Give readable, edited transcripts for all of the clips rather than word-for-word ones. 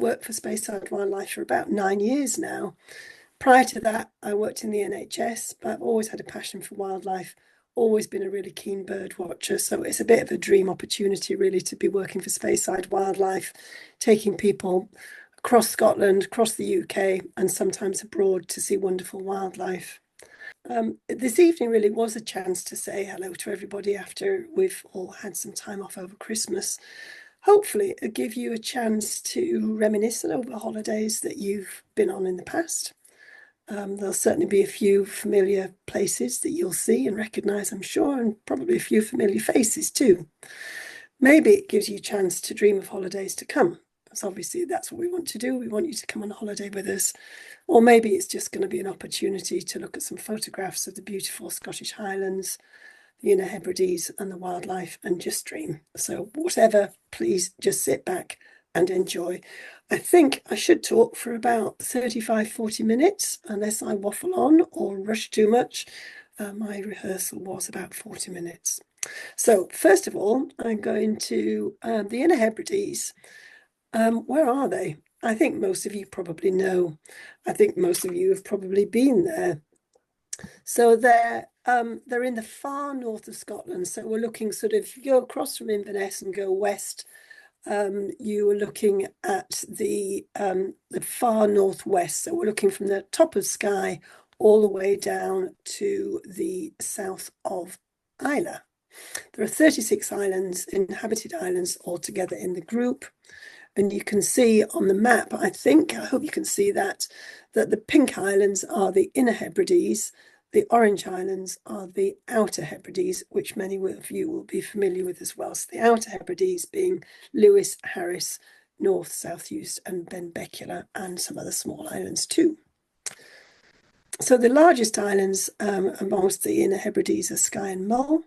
worked for Speyside Wildlife for about 9 years now. Prior to that, I worked in the NHS, but I've always had a passion for wildlife, always been a really keen bird watcher. So it's a bit of a dream opportunity, really, to be working for Speyside Wildlife, taking people across Scotland, across the UK, and sometimes abroad to see wonderful wildlife. This evening really was a chance to say hello to everybody after we've all had some time off over Christmas. Hopefully it'll give you a chance to reminisce over holidays that you've been on in the past. There'll certainly be a few familiar places that you'll see and recognise, I'm sure, and probably a few familiar faces too. Maybe it gives you a chance to dream of holidays to come. Because obviously that's what we want to do. We want you to come on holiday with us. Or maybe it's just going to be an opportunity to look at some photographs of the beautiful Scottish Highlands, the Inner Hebrides and the wildlife, and just dream. So whatever, please just sit back and enjoy. I think I should talk for about 35-40 minutes, unless I waffle on or rush too much. My rehearsal was about 40 minutes. So first of all, I'm going to the Inner Hebrides. Where are they? I think most of you probably know. I think most of you have probably been there. So they're in the far north of Scotland. So we're looking sort of, if you go across from Inverness and go west, you are looking at the far northwest. So we're looking from the top of Skye all the way down to the south of Islay. There are 36 islands, inhabited islands altogether in the group. And you can see on the map, I hope you can see that the pink islands are the Inner Hebrides, the orange islands are the Outer Hebrides, which many of you will be familiar with as well. So the Outer Hebrides being Lewis, Harris, North, South Uist and Benbecula, and some other small islands too. So the largest islands amongst the Inner Hebrides are Skye and Mull,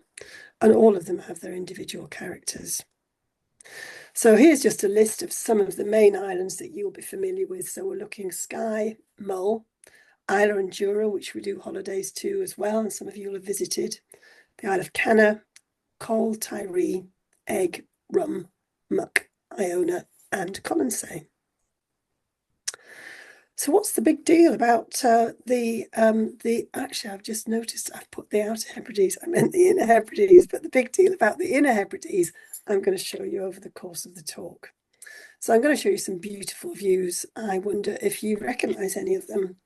and all of them have their individual characters. So here's just a list of some of the main islands that you'll be familiar with. So we're looking Skye, Mull, Islay and Jura, which we do holidays to as well, and some of you will have visited. The Isle of Canna, Coll, Tiree, Egg, Rum, Muck, Iona, and Colonsay. So what's the big deal about actually, I've just noticed I've put the Outer Hebrides, I meant the Inner Hebrides, but the big deal about the Inner Hebrides, I'm going to show you over the course of the talk. So I'm going to show you some beautiful views. I wonder if you recognise any of them.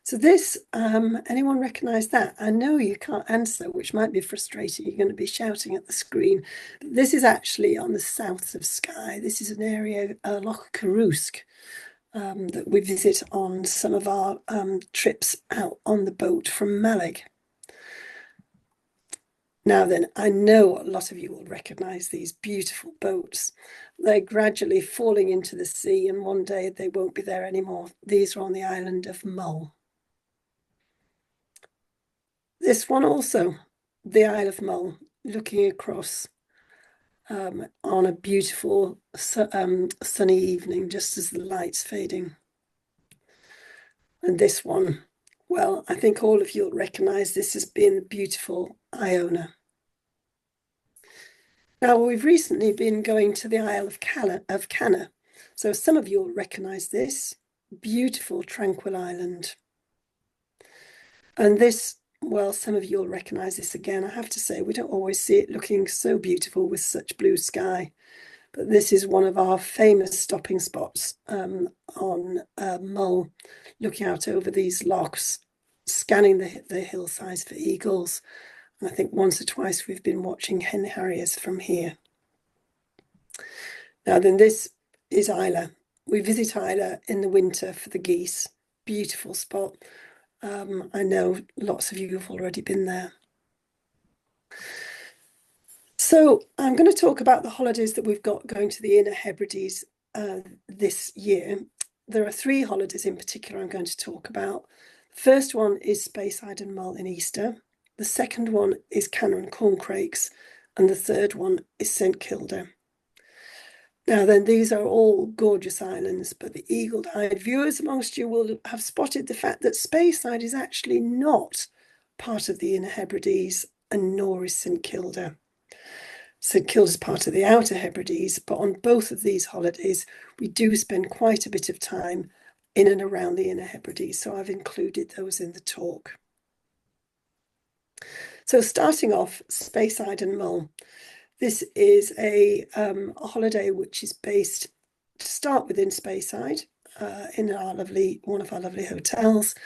So this, anyone recognise that? I know you can't answer, which might be frustrating. You're going to be shouting at the screen. But this is actually on the south of Skye. This is an area, Loch Carrusk, that we visit on some of our trips out on the boat from Malig. Now then, I know a lot of you will recognise these beautiful boats. They're gradually falling into the sea, and one day they won't be there anymore. These are on the island of Mull. This one also, the Isle of Mull, looking across on a beautiful sunny evening, just as the light's fading. And this one, well, I think all of you will recognise this as being the beautiful Iona. Now, we've recently been going to the Isle of Canna. So some of you will recognise this beautiful, tranquil island. And this, well, some of you will recognise this again. I have to say, we don't always see it looking so beautiful with such blue sky. But this is one of our famous stopping spots on Mull, looking out over these lochs, scanning the hillsides for eagles. And I think once or twice we've been watching hen harriers from here. Now then, this is Islay. We visit Islay in the winter for the geese. Beautiful spot. I know lots of you have already been there. So I'm going to talk about the holidays that we've got going to the Inner Hebrides this year. There are 3 holidays in particular I'm going to talk about. The first one is Speyside and Mull in Easter. The second one is Canna and Corncrakes, and the third one is St Kilda. Now then, these are all gorgeous islands, but the eagle-eyed viewers amongst you will have spotted the fact that Speyside is actually not part of the Inner Hebrides, and nor is St Kilda. St Kilda's part of the Outer Hebrides, but on both of these holidays, we do spend quite a bit of time in and around the Inner Hebrides, so I've included those in the talk. So starting off, Speyside and Mull. This is a holiday which is based to start within Speyside in one of our lovely hotels,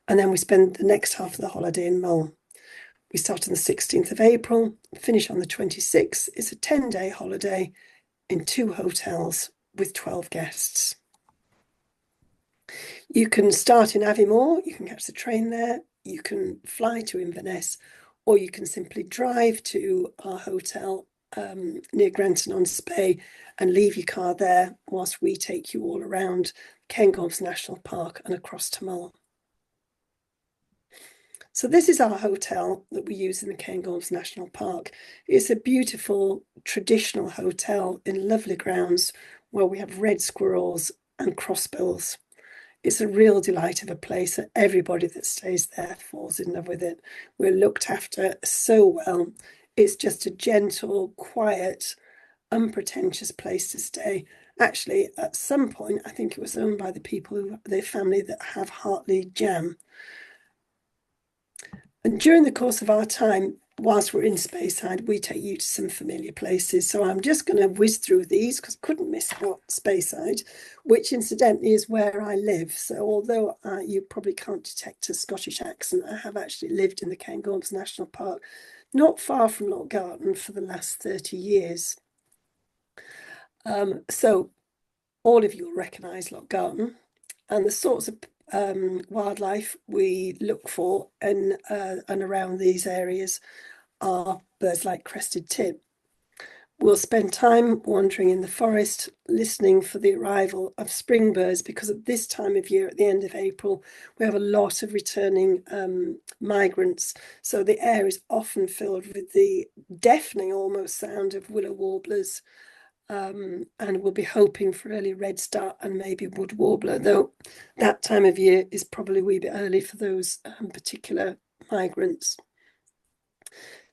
and then we spend the next half of the holiday in Mull. We start on the 16th of April, finish on the 26th. It's a 10-day holiday in 2 hotels with 12 guests. You can start in Aviemore, you can catch the train there, you can fly to Inverness, or you can simply drive to our hotel near Granton-on-Spey and leave your car there whilst we take you all around Cairngorms National Park and across to Mull. So this is our hotel that we use in the Cairngorms National Park. It's a beautiful traditional hotel in lovely grounds where we have red squirrels and crossbills. It's a real delight of a place, and everybody that stays there falls in love with it. We're looked after so well. It's just a gentle, quiet, unpretentious place to stay. Actually, at some point, I think it was owned by the family that have Hartley Jam. And during the course of our time, whilst we're in Speyside, we take you to some familiar places. So I'm just going to whiz through these because I couldn't miss Speyside, which incidentally is where I live. So although you probably can't detect a Scottish accent, I have actually lived in the Cairngorms National Park, not far from Lochgarten, for the last 30 years. So all of you will recognise Lochgarten, and the sorts of wildlife we look for and around these areas are birds like crested tit. We'll spend time wandering in the forest, listening for the arrival of spring birds, because at this time of year, at the end of April, we have a lot of returning migrants. So the air is often filled with the deafening almost sound of willow warblers. And we'll be hoping for early redstart and maybe wood warbler, though that time of year is probably a wee bit early for those particular migrants.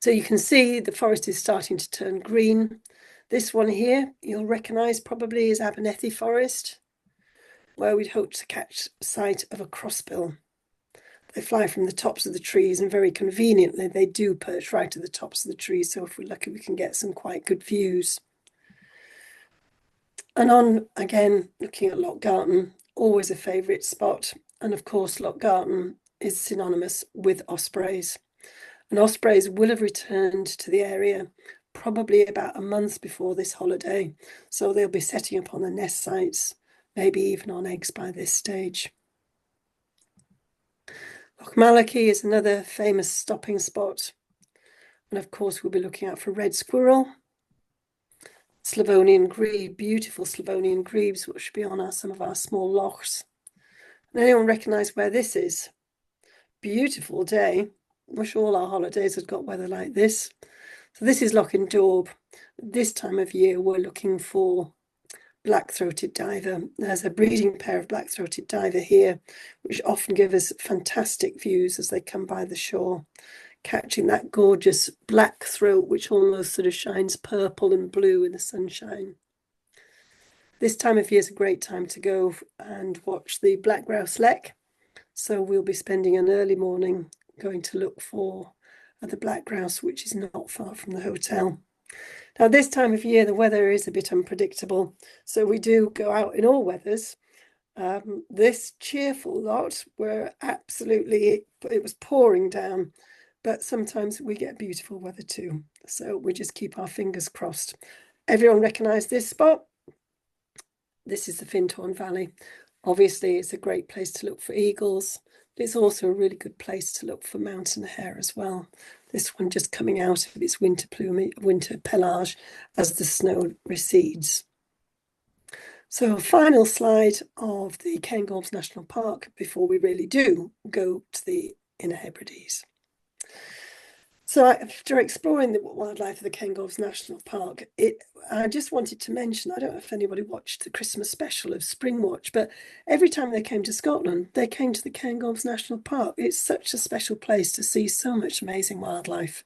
So you can see the forest is starting to turn green. This one here, you'll recognise probably is Abernethy Forest, where we'd hope to catch sight of a crossbill. They fly from the tops of the trees, and very conveniently, they do perch right at the tops of the trees. So if we're lucky, we can get some quite good views. And on, again, looking at Lochgarten, always a favourite spot. And of course, Lochgarten is synonymous with ospreys. And ospreys will have returned to the area probably about a month before this holiday. So they'll be setting up on the nest sites, maybe even on eggs by this stage. Lochmalachy is another famous stopping spot. And of course, we'll be looking out for red squirrel. Slavonian grebe, beautiful Slavonian grebes, which should be on some of our small lochs. And anyone recognise where this is? Beautiful day. Wish all our holidays had got weather like this. So this is Loch Daub. This time of year, we're looking for black-throated diver. There's a breeding pair of black-throated diver here, which often give us fantastic views as they come by the shore, catching that gorgeous black throat, which almost sort of shines purple and blue in the sunshine. This time of year is a great time to go and watch the black grouse lek. So we'll be spending an early morning going to look for the black grouse, which is not far from the hotel. Now, this time of year, the weather is a bit unpredictable. So we do go out in all weathers. This cheerful lot were absolutely, it was pouring down. But sometimes we get beautiful weather too. So we just keep our fingers crossed. Everyone recognise this spot? This is the Findhorn Valley. Obviously, it's a great place to look for eagles. But it's also a really good place to look for mountain hare as well. This one just coming out of its winter pelage as the snow recedes. So final slide of the Cairngorms National Park before we really do go to the Inner Hebrides. So after exploring the wildlife of the Cairngorms National Park, I just wanted to mention, I don't know if anybody watched the Christmas special of Spring Watch, but every time they came to Scotland, they came to the Cairngorms National Park. It's such a special place to see so much amazing wildlife.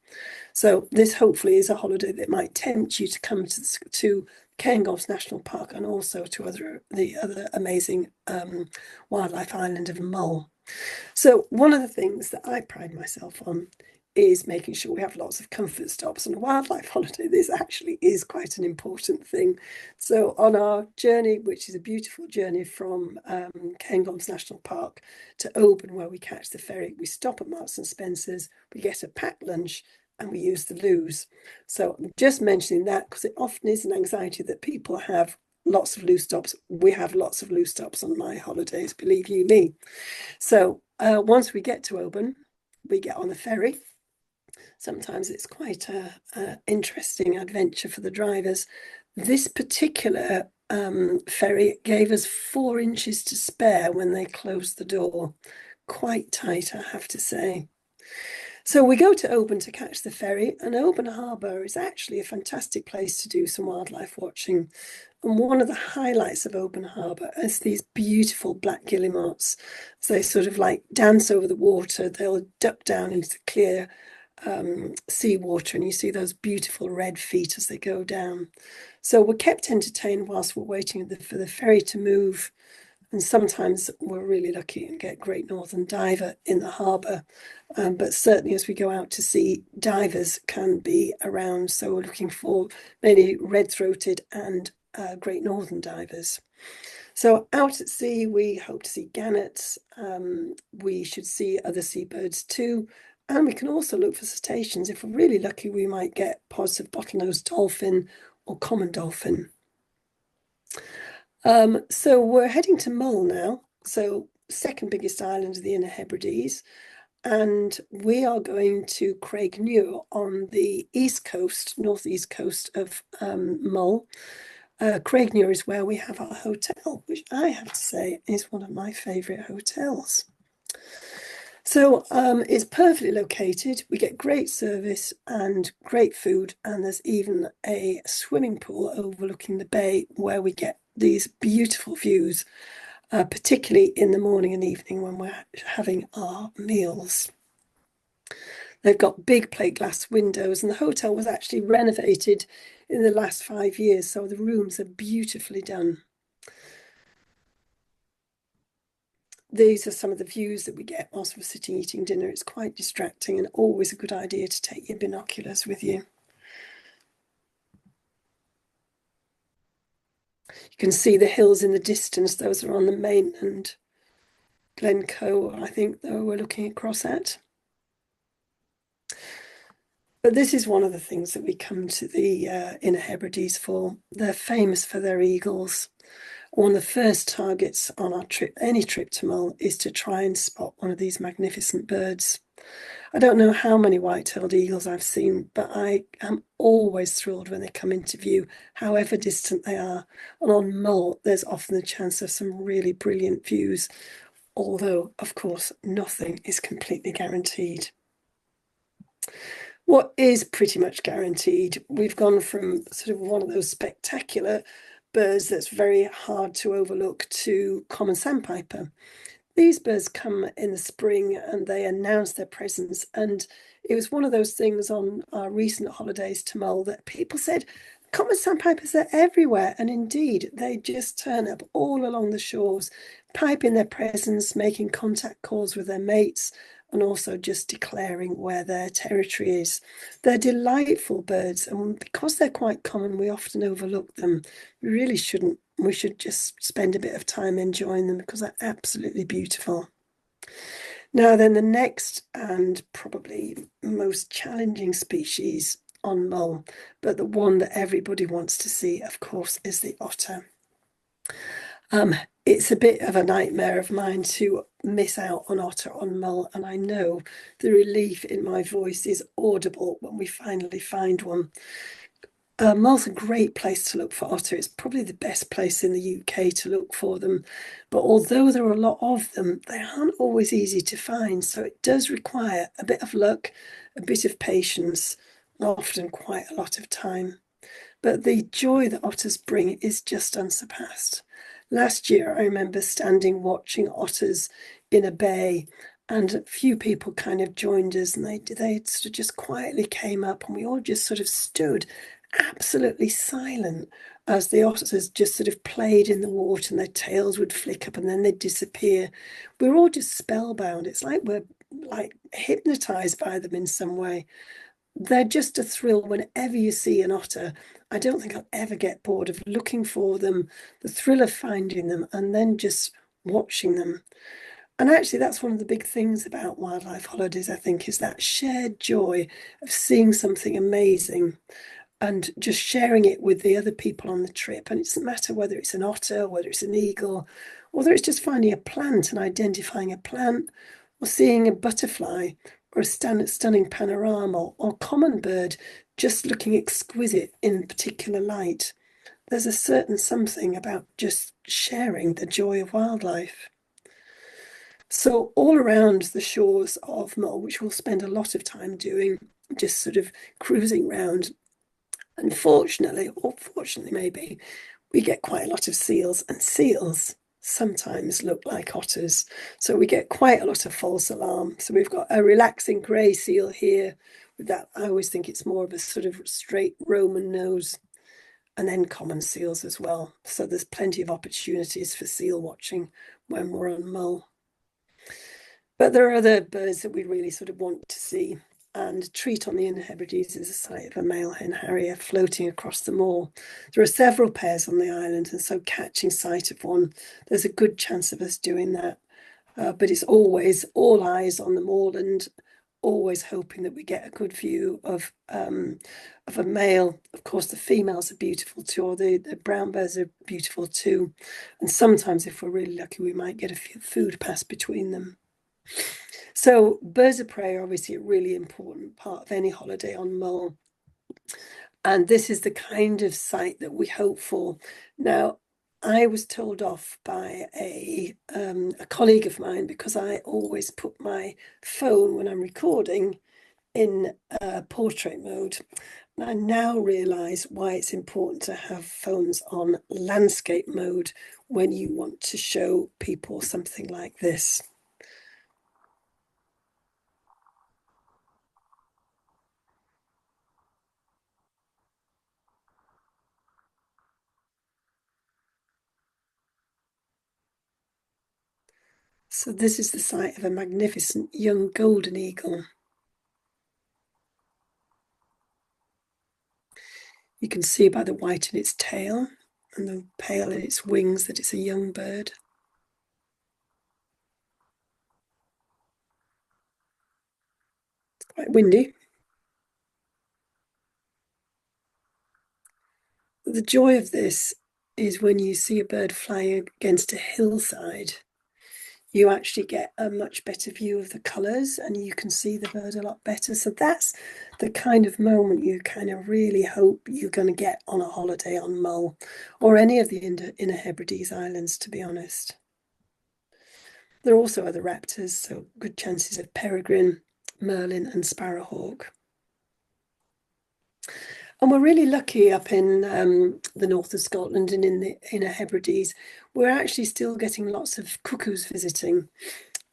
So this hopefully is a holiday that might tempt you to come to Cairngorms National Park and also to the other amazing wildlife island of Mull. So one of the things that I pride myself on is making sure we have lots of comfort stops on a wildlife holiday. This actually is quite an important thing. So on our journey, which is a beautiful journey from Cairngorms National Park to Oban, where we catch the ferry, we stop at Marks and Spencer's, we get a packed lunch, and we use the loos. So I'm just mentioning that because it often is an anxiety that people have. Lots of loose stops. We have lots of loose stops on my holidays, believe you me. So once we get to Oban, we get on the ferry. Sometimes it's quite a interesting adventure for the drivers. This particular ferry gave us 4 inches to spare when they closed the door. Quite tight, I have to say. So we go to Oban to catch the ferry, and Oban Harbour is actually a fantastic place to do some wildlife watching. And one of the highlights of Oban Harbour is these beautiful black guillemots. So they sort of like dance over the water, they'll duck down into the clear seawater, and you see those beautiful red feet as they go down. So we're kept entertained whilst we're waiting for the ferry to move. And sometimes we're really lucky and get Great Northern Diver in the harbour. But certainly as we go out to sea, divers can be around. So we're looking for mainly red-throated and Great Northern divers. So out at sea, we hope to see gannets. We should see other seabirds too. And we can also look for cetaceans. If we're really lucky, we might get pods of bottlenose dolphin or common dolphin. So we're heading to Mull now. So second biggest island of the Inner Hebrides. And we are going to Craignure on the east coast, northeast coast of Mull. Craignure is where we have our hotel, which I have to say is one of my favourite hotels. So it's perfectly located. We get great service and great food, and there's even a swimming pool overlooking the bay where we get these beautiful views, particularly in the morning and evening when we're having our meals. They've got big plate glass windows, and the hotel was actually renovated in the last 5 years, so the rooms are beautifully done. These are some of the views that we get whilst we're sitting eating dinner. It's quite distracting and always a good idea to take your binoculars with you. You can see the hills in the distance. Those are on the mainland. Glencoe, I think, though, we're looking across at. But this is one of the things that we come to the Inner Hebrides for. They're famous for their eagles. One of the first targets on our trip, any trip to Mull, is to try and spot one of these magnificent birds. I don't know how many white-tailed eagles I've seen, but I am always thrilled when they come into view, however distant they are. And on Mull, there's often the chance of some really brilliant views, although, of course, nothing is completely guaranteed. What is pretty much guaranteed, we've gone from sort of one of those spectacular birds that's very hard to overlook to common sandpiper. These birds come in the spring and they announce their presence. And it was one of those things on our recent holidays to Mull that people said, common sandpipers are everywhere. And indeed, they just turn up all along the shores, piping their presence, making contact calls with their mates, and also just declaring where their territory is. They're delightful birds, and because they're quite common, we often overlook them. We really shouldn't. We should just spend a bit of time enjoying them because they're absolutely beautiful. Now then, the next and probably most challenging species on Mull, but the one that everybody wants to see, of course, is the otter. It's a bit of a nightmare of mine to miss out on otter on Mull, and I know the relief in my voice is audible when we finally find one. Mull's a great place to look for otter. It's probably the best place in the UK to look for them. But although there are a lot of them, they aren't always easy to find. So it does require a bit of luck, a bit of patience, and often quite a lot of time. But the joy that otters bring is just unsurpassed. Last year, I remember standing watching otters in a bay, and a few people kind of joined us, and they sort of just quietly came up, and we all just sort of stood absolutely silent as the otters just sort of played in the water, and their tails would flick up and then they'd disappear. We were all just spellbound. It's like we're like hypnotized by them in some way. They're just a thrill whenever you see an otter. I don't think I'll ever get bored of looking for them, the thrill of finding them, and then just watching them. And actually, that's one of the big things about wildlife holidays, I think, is that shared joy of seeing something amazing and just sharing it with the other people on the trip. And it doesn't matter whether it's an otter, whether it's an eagle, whether it's just finding a plant and identifying a plant, or seeing a butterfly, or a stunning panorama, or common bird just looking exquisite in a particular light. There's a certain something about just sharing the joy of wildlife. So all around the shores of Mull, which we'll spend a lot of time doing, just sort of cruising around. Unfortunately, or fortunately maybe, we get quite a lot of seals, and seals sometimes look like otters. So we get quite a lot of false alarm. So we've got a relaxing grey seal here with that. I always think it's more of a sort of straight Roman nose, and then common seals as well. So there's plenty of opportunities for seal watching when we're on Mull. But there are other birds that we really sort of want to see. And Treat on the Hebrides is a sight of a male hen harrier floating across the moor. There are several pairs on the island, and so catching sight of one, there's a good chance of us doing that. But it's always all eyes on the moorland, always hoping that we get a good view of a male. Of course, the females are beautiful too, or the brown birds are beautiful too. And sometimes, if we're really lucky, we might get a few food pass between them. So birds of prey are obviously a really important part of any holiday on Mull. And this is the kind of sight that we hope for. Now, I was told off by a colleague of mine because I always put my phone when I'm recording in portrait mode. And I now realise why it's important to have phones on landscape mode when you want to show people something like this. So this is the site of a magnificent young golden eagle. You can see by the white in its tail and the pale in its wings that it's a young bird. It's quite windy. The joy of this is when you see a bird flying against a hillside, you actually get a much better view of the colours and you can see the bird a lot better. So that's the kind of moment you kind of really hope you're going to get on a holiday on Mull or any of the Inner Hebrides Islands, to be honest. There are also other raptors, so good chances of peregrine, merlin and sparrowhawk. And we're really lucky up in the north of Scotland and in the Inner Hebrides. We're actually still getting lots of cuckoos visiting.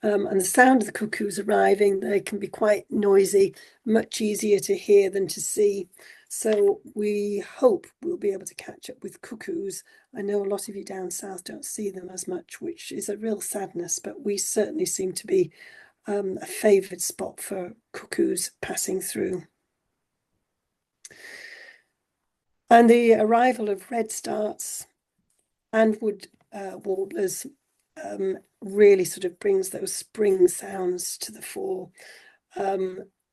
And the sound of the cuckoos arriving, they can be quite noisy, much easier to hear than to see. So we hope we'll be able to catch up with cuckoos. I know a lot of you down south don't see them as much, which is a real sadness, but we certainly seem to be a favoured spot for cuckoos passing through. And the arrival of redstarts and wood warblers really sort of brings those spring sounds to the fore.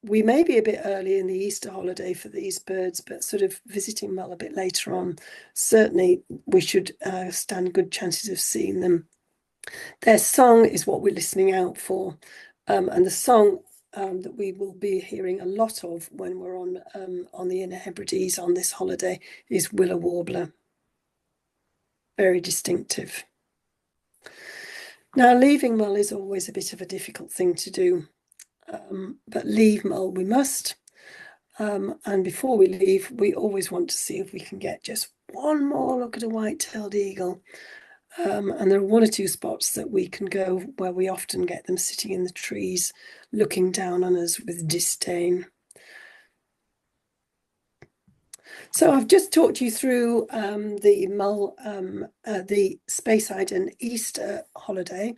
We may be a bit early in the Easter holiday for these birds, but sort of visiting Mull a bit later on, certainly we should stand good chances of seeing them. Their song is what we're listening out for. And the song that we will be hearing a lot of when we're on the Inner Hebrides on this holiday is willow warbler. Very distinctive. Now, leaving Mull is always a bit of a difficult thing to do, but leave Mull we must. And before we leave, we always want to see if we can get just one more look at a white-tailed eagle. And there are one or two spots that we can go where we often get them sitting in the trees, looking down on us with disdain. So I've just talked you through the Mull, the Speyside and Easter holiday.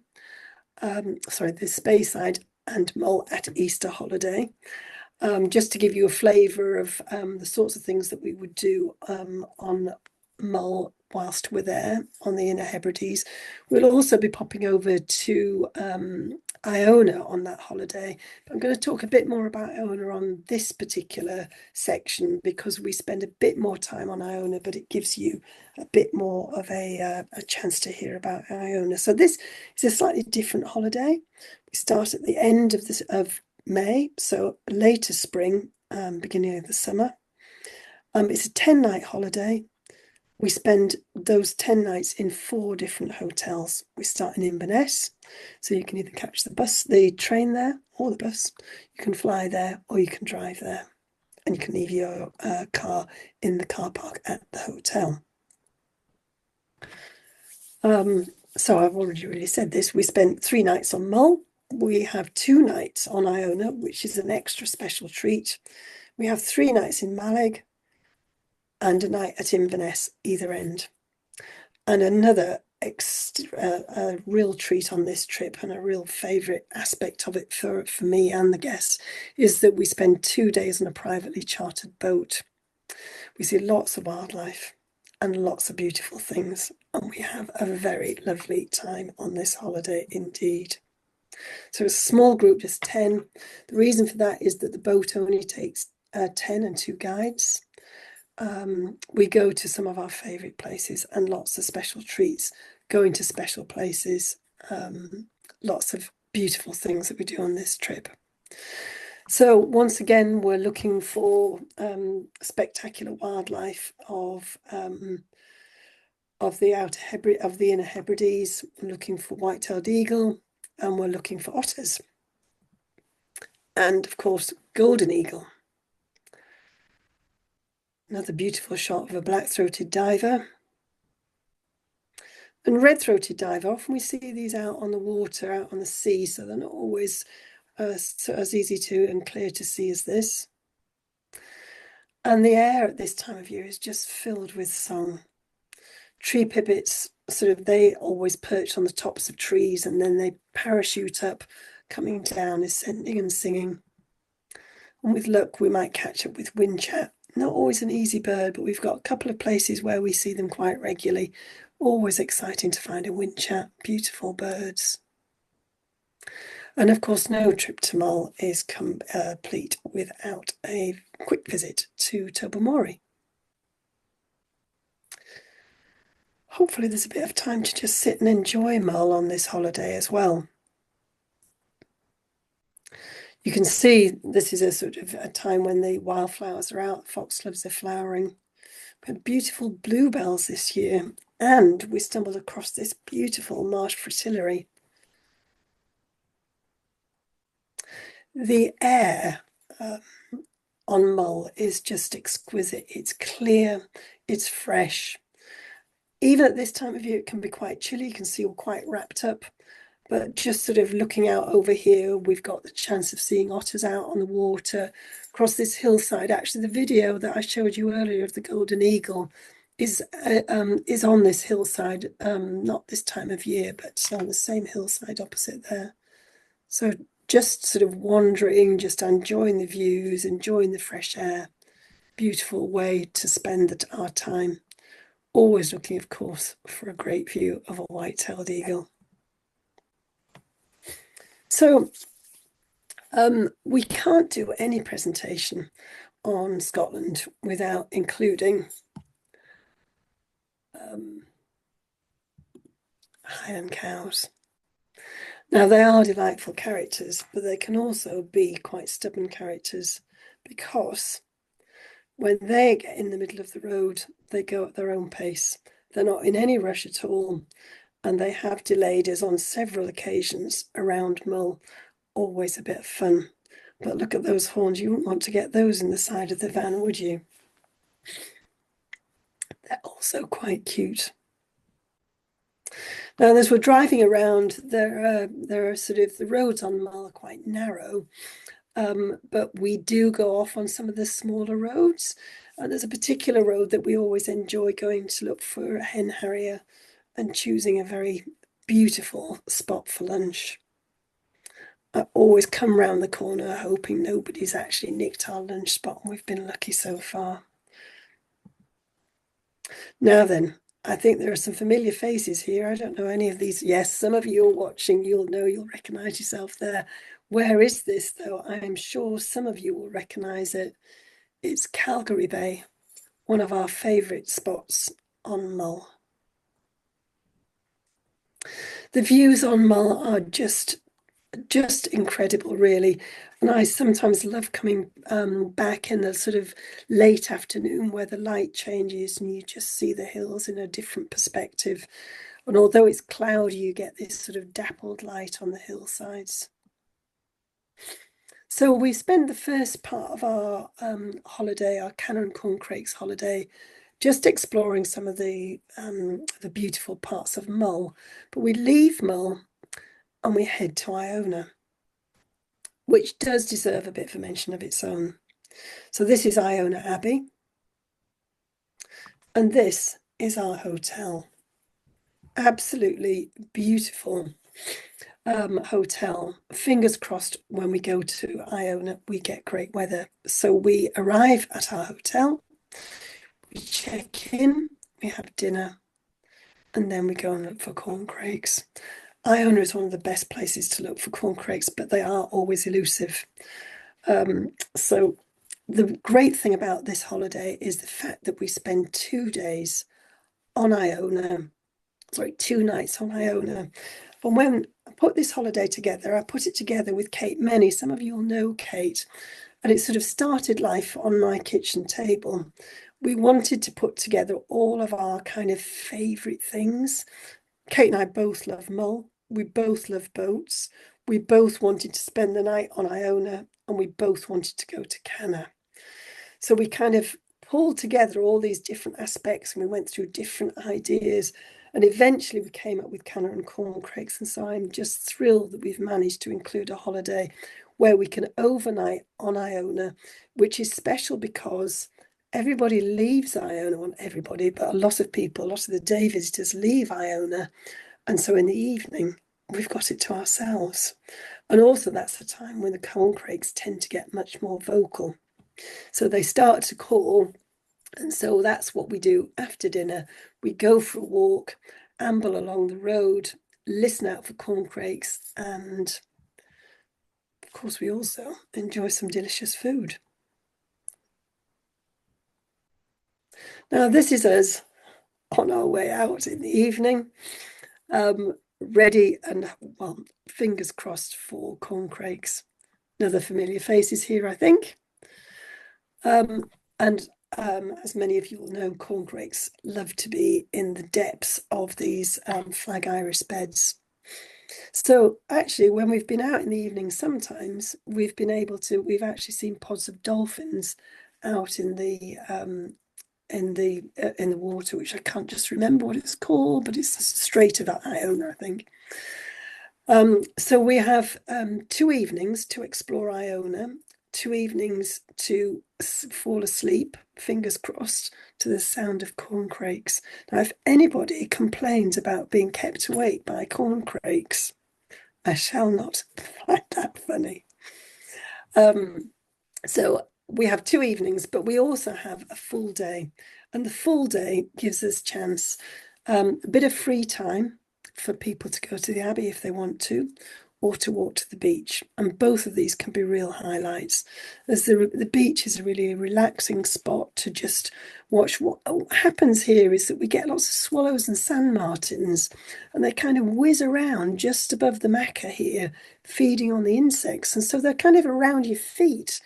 Sorry, the Speyside and Mull at Easter holiday. Just to give you a flavour of the sorts of things that we would do on Mull whilst we're there on the Inner Hebrides. We'll also be popping over to Iona on that holiday. But I'm going to talk a bit more about Iona on this particular section because we spend a bit more time on Iona, but it gives you a bit more of a chance to hear about Iona. So this is a slightly different holiday. We start at the end of May, so later spring, beginning of the summer. It's a 10-night holiday. We spend those 10 nights in 4 different hotels. We start in Inverness, so you can either catch the train there or the bus. You can fly there or you can drive there. And you can leave your car in the car park at the hotel. So I've already really said this. We spent 3 nights on Mull. We have 2 nights on Iona, which is an extra special treat. We have 3 nights in Mallaig and a night at Inverness, either end. And another a real treat on this trip and a real favourite aspect of it for me and the guests is that we spend 2 days on a privately chartered boat. We see lots of wildlife and lots of beautiful things, and we have a very lovely time on this holiday indeed. So it's a small group, just 10. The reason for that is that the boat only takes 10 and 2 guides. We go to some of our favourite places and lots of special treats, going to special places, lots of beautiful things that we do on this trip. So once again, we're looking for spectacular wildlife of the Inner Hebrides. We're looking for white-tailed eagle, and we're looking for otters, and of course golden eagle. Another beautiful shot of a black-throated diver and red-throated diver. Often we see these out on the water, out on the sea, so they're not always as easy to and clear to see as this. And the air at this time of year is just filled with song. Tree pipits, they always perch on the tops of trees and then they parachute up, coming down, ascending and singing. And with luck, we might catch up with windchat. Not always an easy bird, but we've got a couple of places where we see them quite regularly. Always exciting to find a windchat. Beautiful birds. And of course, no trip to Mull is complete without a quick visit to Tobermory. Hopefully there's a bit of time to just sit and enjoy Mull on this holiday as well. You can see this is a time when the wildflowers are out, foxgloves are flowering. We had beautiful bluebells this year, and we stumbled across this beautiful marsh fritillary. The air on Mull is just exquisite. It's clear, it's fresh. Even at this time of year, it can be quite chilly. You can see we're quite wrapped up. But just looking out over here, we've got the chance of seeing otters out on the water across this hillside. Actually, the video that I showed you earlier of the golden eagle is on this hillside, not this time of year, but on the same hillside opposite there. So just wandering, just enjoying the views, enjoying the fresh air. Beautiful way to spend our time. Always looking, of course, for a great view of a white-tailed eagle. So we can't do any presentation on Scotland without including Highland cows. Now, they are delightful characters, but they can also be quite stubborn characters because when they get in the middle of the road, they go at their own pace. They're not in any rush at all, and they have delayed us on several occasions around Mull. Always a bit of fun. But look at those horns. You wouldn't want to get those in the side of the van, would you? They're also quite cute. Now, as we're driving around, there are sort of the roads on Mull are quite narrow, but we do go off on some of the smaller roads. And there's a particular road that we always enjoy going to look for a hen harrier and choosing a very beautiful spot for lunch. I always come round the corner hoping nobody's actually nicked our lunch spot, and we've been lucky so far. Now then, I think there are some familiar faces here. I don't know any of these. Yes, some of you are watching. You'll know, you'll recognise yourself there. Where is this, though? I'm sure some of you will recognise it. It's Calgary Bay, one of our favourite spots on Mull. The views on Mull are just incredible, really. And I sometimes love coming back in the sort of late afternoon where the light changes and you just see the hills in a different perspective. And although it's cloudy, you get this sort of dappled light on the hillsides. So we spent the first part of our holiday, our Canna and Corncrakes holiday, just exploring some of the beautiful parts of Mull. But we leave Mull and we head to Iona, which does deserve a bit of a mention of its own. So this is Iona Abbey, and this is our hotel. Absolutely beautiful hotel. Fingers crossed when we go to Iona, we get great weather. So we arrive at our hotel, we check in, we have dinner, and then we go and look for corncrakes. Iona is one of the best places to look for corncrakes, but they are always elusive. So the great thing about this holiday is the fact that we spend 2 days on Iona, sorry, 2 nights on Iona. And when I put this holiday together, I put it together with Kate Menny. Some of you will know Kate, and it sort of started life on my kitchen table. We wanted to put together all of our kind of favourite things. Kate and I both love Mull. We both love boats. We both wanted to spend the night on Iona, and we both wanted to go to Canna. So we kind of pulled together all these different aspects and we went through different ideas. And eventually we came up with Canna and Corncrakes. And so I'm just thrilled that we've managed to include a holiday where we can overnight on Iona, which is special because everybody leaves Iona, well, not everybody, but a lot of people, a lot of the day visitors leave Iona. And so in the evening, we've got it to ourselves. And also that's the time when the corncrakes tend to get much more vocal. So they start to call. And so that's what we do after dinner. We go for a walk, amble along the road, listen out for corncrakes, and of course we also enjoy some delicious food. Now this is us on our way out in the evening, ready and, well, fingers crossed for corncrakes. Another familiar faces here, I think. As many of you will know, corncrakes love to be in the depths of these flag iris beds. So actually, when we've been out in the evening, sometimes we've actually seen pods of dolphins out in the water, which I can't just remember what it's called, but it's the Strait of Iona, I think. So we have 2 evenings to explore Iona, 2 evenings to fall asleep, fingers crossed, to the sound of corncrakes. Now, if anybody complains about being kept awake by corncrakes, I shall not find that funny. So we have 2 evenings, but we also have a full day. And the full day gives us chance, a bit of free time for people to go to the Abbey if they want to, or to walk to the beach. And both of these can be real highlights, as the beach is a really relaxing spot to just watch. What happens here is that we get lots of swallows and sand martins, and they kind of whiz around just above the maca here, feeding on the insects. And so they're kind of around your feet.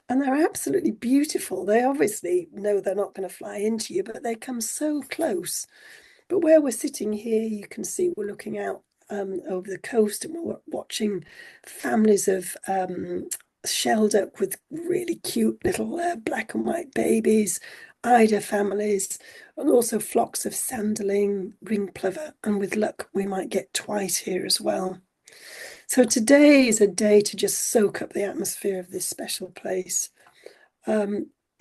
And they're absolutely beautiful. They obviously know they're not going to fly into you, but they come so close. But where we're sitting here, you can see we're looking out over the coast, and we're watching families of shelduck with really cute little black and white babies, eider families, and also flocks of sanderling, ring plover, and with luck, we might get twice here as well. So today is a day to just soak up the atmosphere of this special place.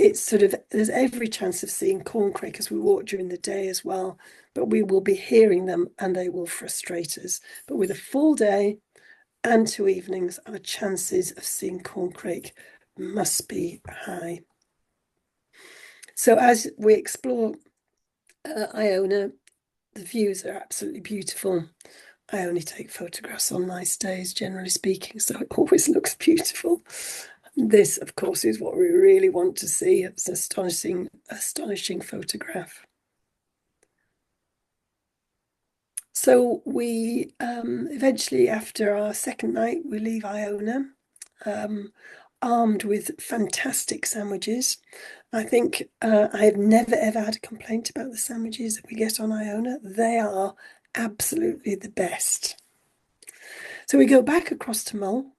It's sort of, there's every chance of seeing corncrake as we walk during the day as well, but we will be hearing them and they will frustrate us. But with a full day and 2 evenings, our chances of seeing corncrake must be high. So as we explore Iona, the views are absolutely beautiful. I only take photographs on nice days, generally speaking, so it always looks beautiful. This, of course, is what we really want to see. It's an astonishing photograph. So we eventually, after our second night, we leave Iona, armed with fantastic sandwiches. I think I have never ever had a complaint about the sandwiches that we get on Iona. They are absolutely the best. So we go back across to Mull.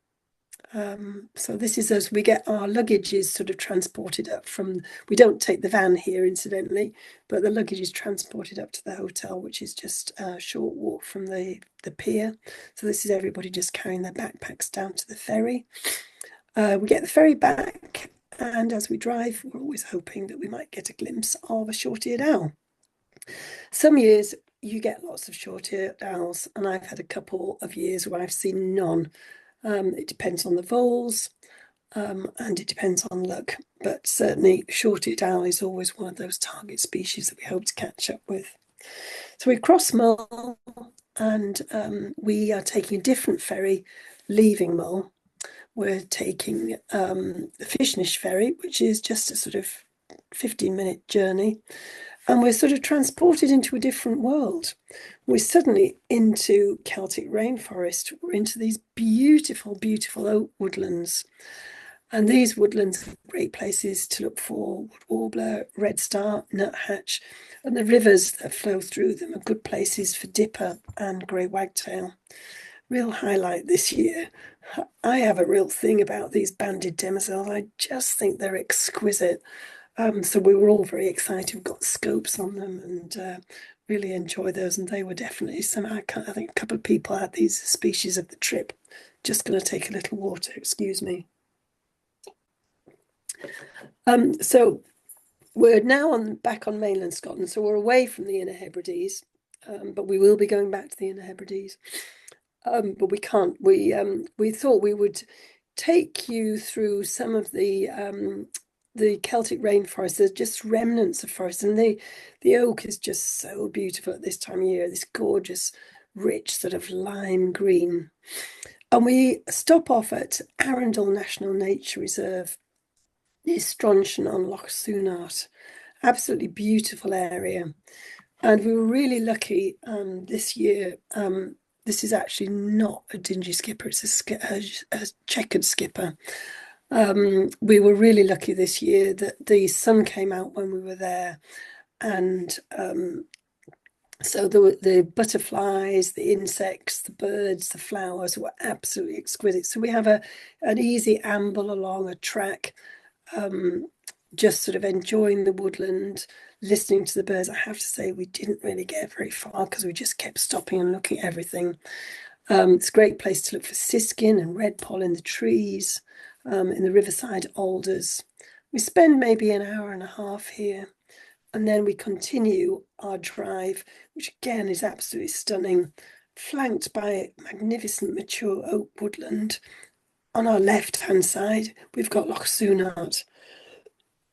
So this is as we get our luggage is sort of transported up from, we don't take the van here incidentally, but the luggage is transported up to the hotel, which is just a short walk from the pier. So this is everybody just carrying their backpacks down to the ferry. We get the ferry back, and as we drive, we're always hoping that we might get a glimpse of a short-eared owl. Some years you get lots of short-eared owls, and I've had a couple of years where I've seen none. It depends on the voles, and it depends on luck, but certainly short-eared owl is always one of those target species that we hope to catch up with. So we cross Mull, and we are taking a different ferry leaving Mull. We're taking the Fishnish ferry, which is just a sort of 15-minute journey, and we're sort of transported into a different world. We're suddenly into Celtic rainforest. We're into these beautiful, beautiful oak woodlands. And these woodlands are great places to look for wood warbler, redstart, nuthatch, and the rivers that flow through them are good places for dipper and grey wagtail. Real highlight this year. I have a real thing about these banded demoiselles. I just think they're exquisite. So we were all very excited. We've got scopes on them and really enjoy those. And they were definitely some, I think a couple of people had these species of the trip. Just going to take a little water, excuse me. So we're now back on mainland Scotland. So we're away from the Inner Hebrides, but we will be going back to the Inner Hebrides. But we can't. We thought we would take you through some of the Celtic rainforest. There's just remnants of forest, and the oak is just so beautiful at this time of year. This gorgeous, rich sort of lime green. And we stop off at Arundel National Nature Reserve, near Strontian on Loch Sunart. Absolutely beautiful area. And we were really lucky this year. This is actually not a dingy skipper, it's a checkered skipper. We were really lucky this year that the sun came out when we were there, and so the butterflies, the insects, the birds, the flowers were absolutely exquisite. So we have an easy amble along a track, just sort of enjoying the woodland, listening to the birds. I have to say we didn't really get very far because we just kept stopping and looking at everything. It's a great place to look for siskin and redpoll in the trees, in the riverside alders. We spend maybe an hour and a half here, and then we continue our drive, which again is absolutely stunning, flanked by magnificent mature oak woodland. On our left-hand side, we've got Loch Sunart.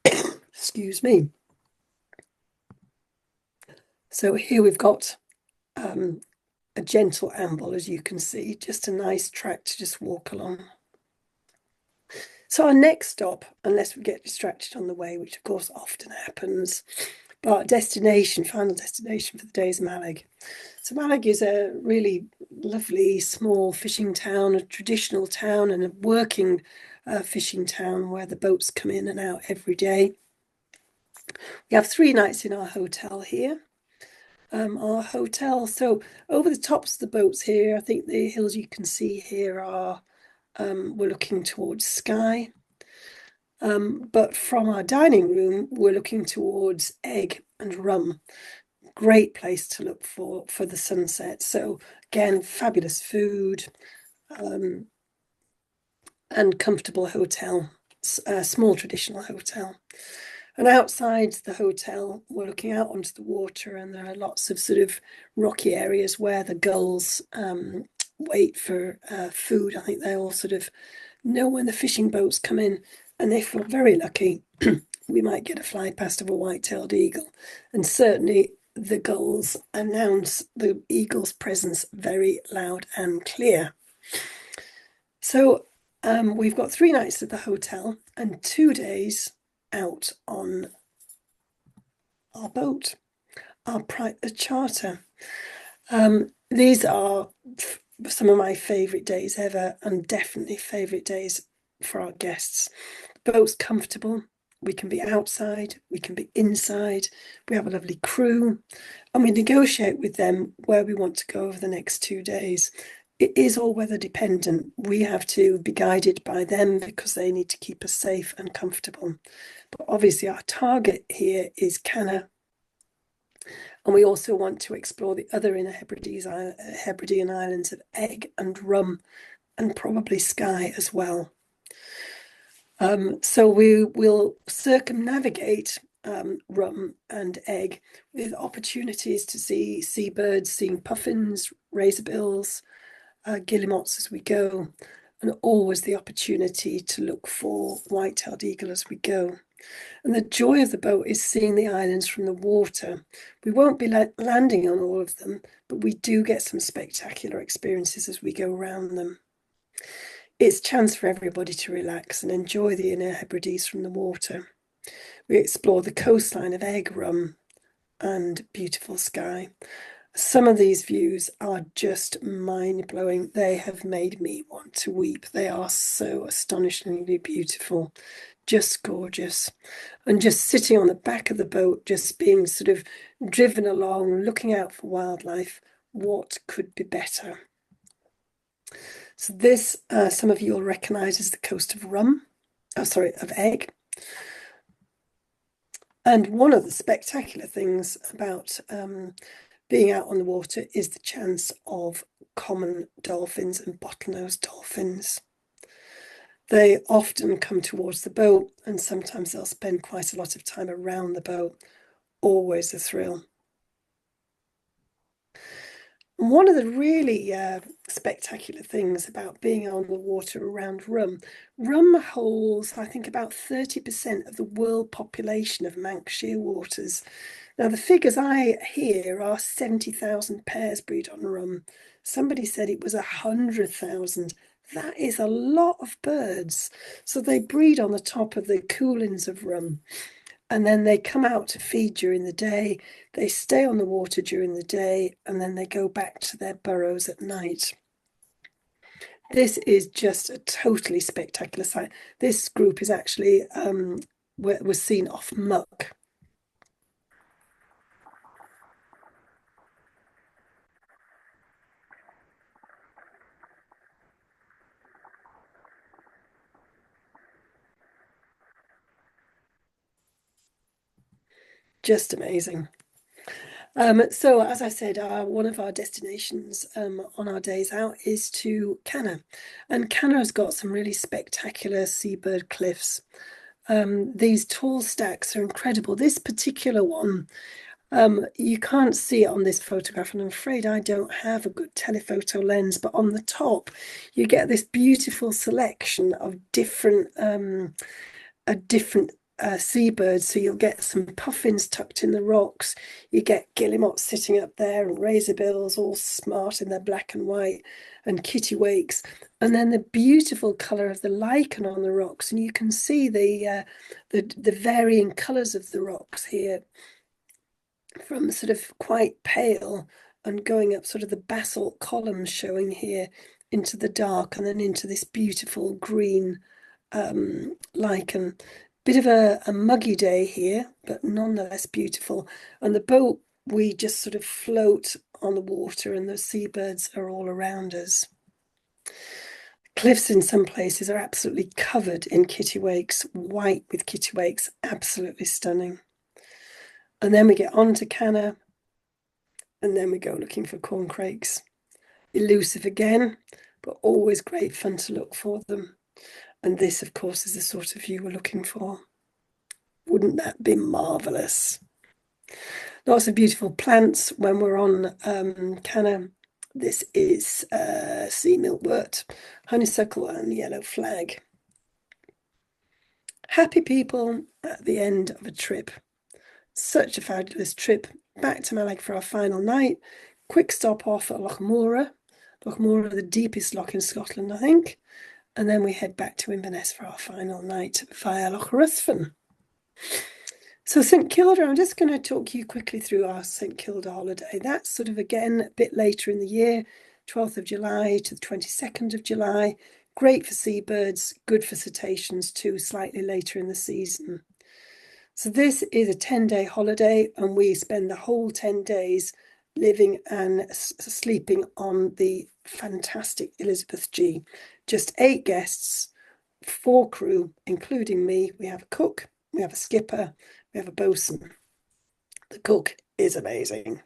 Excuse me. So here we've got a gentle amble, as you can see, just a nice track to just walk along. So our next stop, unless we get distracted on the way, which of course often happens, but our destination, final destination for the day is Mallaig. So Mallaig is a really lovely small fishing town, a traditional town and a working fishing town where the boats come in and out every day. We have 3 nights in our hotel here. Our hotel, so over the tops of the boats here, I think the hills you can see here are, we're looking towards Skye. But from our dining room, we're looking towards Egg and Rum. Great place to look for the sunset. So again, fabulous food and comfortable hotel, small traditional hotel. And outside the hotel, we're looking out onto the water, and there are lots of sort of rocky areas where the gulls wait for food. I think they all sort of know when the fishing boats come in, and if we're very lucky, we might get a fly past of a white-tailed eagle. And certainly the gulls announce the eagle's presence very loud and clear. So we've got 3 nights at the hotel and 2 days out on our boat, our private charter. These are some of my favourite days ever, and definitely favourite days for our guests. The boat's comfortable. We can be outside, we can be inside. We have a lovely crew, and we negotiate with them where we want to go over the next 2 days. It is all weather dependent. We have to be guided by them because they need to keep us safe and comfortable. But obviously our target here is Canna, and we also want to explore the other inner Hebridean islands of Egg and Rum, and probably Skye as well. So we will circumnavigate Rum and Egg with opportunities to see seabirds, seeing puffins, razorbills, guillemots as we go, and always the opportunity to look for white-tailed eagle as we go. And the joy of the boat is seeing the islands from the water. We won't be landing on all of them, but we do get some spectacular experiences as we go around them. It's a chance for everybody to relax and enjoy the inner Hebrides from the water. We explore the coastline of Egg, Rum, and beautiful Skye. Some of these views are just mind-blowing. They have made me want to weep. They are so astonishingly beautiful, just gorgeous. And just sitting on the back of the boat, just being sort of driven along, looking out for wildlife, what could be better? So this, some of you will recognise as the coast of of Egg. And one of the spectacular things about being out on the water is the chance of common dolphins and bottlenose dolphins. They often come towards the boat, and sometimes they'll spend quite a lot of time around the boat. Always a thrill. And one of the really spectacular things about being on the water around Rum holds, I think, about 30% of the world population of Manx shearwaters. Now, the figures I hear are 70,000 pairs breed on Rum. Somebody said it was 100,000. That is a lot of birds. So they breed on the top of the coolings of Rum, and then they come out to feed during the day. They stay on the water during the day, and then they go back to their burrows at night. This is just a totally spectacular sight. This group is actually was seen off Muck. Just amazing. So as I said, one of our destinations on our days out is to Canna, and Canna has got some really spectacular seabird cliffs. These tall stacks are incredible. This particular one, you can't see it on this photograph, and I'm afraid I don't have a good telephoto lens, but on the top you get this beautiful selection of different seabirds, so you'll get some puffins tucked in the rocks. You get guillemots sitting up there, and razorbills all smart in their black and white, and kittiwakes, and then the beautiful colour of the lichen on the rocks, and you can see the varying colours of the rocks here, from sort of quite pale and going up sort of the basalt columns showing here into the dark, and then into this beautiful green lichen. Bit of a muggy day here, but nonetheless beautiful. And the boat, we just sort of float on the water, and the seabirds are all around us. Cliffs in some places are absolutely covered in kittiwakes, white with kittiwakes, absolutely stunning. And then we get on to Canna, and then we go looking for corncrakes. Elusive again, but always great fun to look for them. And this, of course, is the sort of view we're looking for. Wouldn't that be marvellous? Lots of beautiful plants when we're on Canna. This is sea milkwort, honeysuckle, and yellow flag. Happy people at the end of a trip. Such a fabulous trip. Back to Mallaig for our final night. Quick stop off at Loch Mora. Loch Mora, the deepest loch in Scotland, I think. And then we head back to Inverness for our final night via Loch Ruthven. So St Kilda, I'm just going to talk you quickly through our St Kilda holiday. That's sort of, again, a bit later in the year, 12th of July to the 22nd of July. Great for seabirds, good for cetaceans too, slightly later in the season. So this is a 10-day holiday, and we spend the whole 10 days living and sleeping on the fantastic Elizabeth G. Just 8 guests, 4 crew, including me. We have a cook, we have a skipper, we have a bosun. The cook is amazing.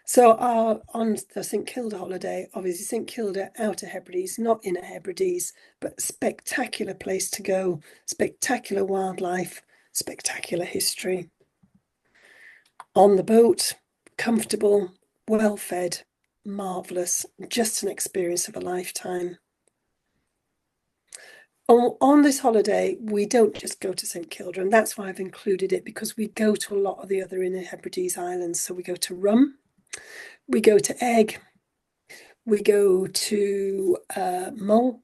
So on the St Kilda holiday, obviously St Kilda, Outer Hebrides, not Inner Hebrides, but spectacular place to go, spectacular wildlife, spectacular history. On the boat, comfortable, well fed, marvellous, just an experience of a lifetime. On this holiday, we don't just go to St Kilda, and that's why I've included it, because we go to a lot of the other Inner Hebrides islands. So we go to Rum, we go to Egg, we go to Mull,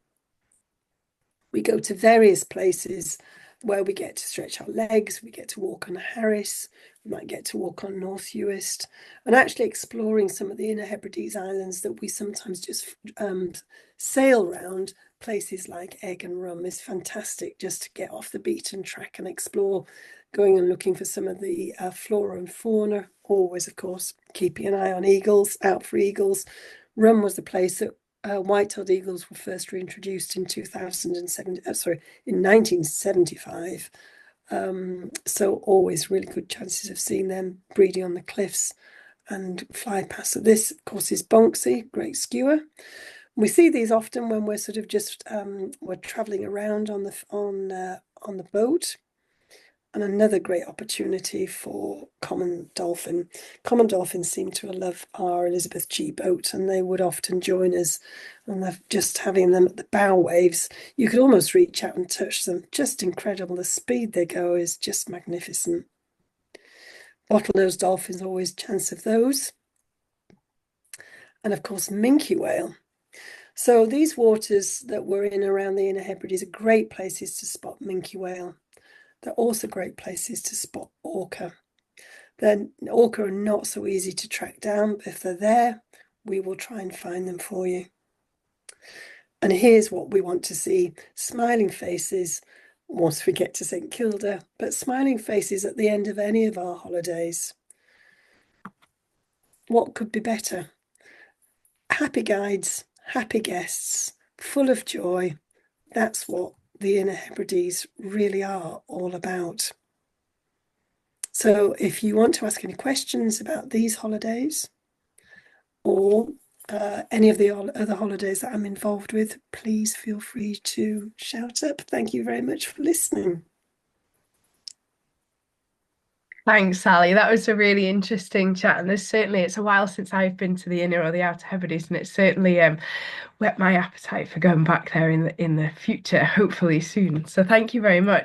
we go to various places where we get to stretch our legs, we get to walk on Harris, we might get to walk on North Uist, and actually exploring some of the Inner Hebrides islands that we sometimes just sail around. Places like Egg and Rum is fantastic, just to get off the beaten track and explore, going and looking for some of the flora and fauna. Always, of course, keeping an eye on eagles, out for eagles. Rum was the place that white-tailed eagles were first reintroduced in 1975. So always really good chances of seeing them breeding on the cliffs and fly past. So this, of course, is Bonksy, great skewer. We see these often when we're sort of just we're traveling around on the boat. And another great opportunity for common dolphin. Common dolphins seem to love our Elizabeth G boat, and they would often join us. And just having them at the bow waves, you could almost reach out and touch them. Just incredible. The speed they go is just magnificent. Bottlenose dolphins, always chance of those. And of course, minke whale. So these waters that we're in around the Inner Hebrides are great places to spot minke whale. They're also great places to spot orca. Then orca are not so easy to track down, but if they're there, we will try and find them for you. And here's what we want to see: smiling faces once we get to St Kilda, but smiling faces at the end of any of our holidays. What could be better? Happy guides, happy guests, full of joy. That's what the Inner Hebrides really are all about. So if you want to ask any questions about these holidays or any of the other holidays that I'm involved with, please feel free to shout up. Thank you very much for listening. Thanks, Sally. That was a really interesting chat, and it's a while since I've been to the Inner or the Outer Hebrides, and it's certainly whet my appetite for going back there in the future, hopefully soon. So thank you very much.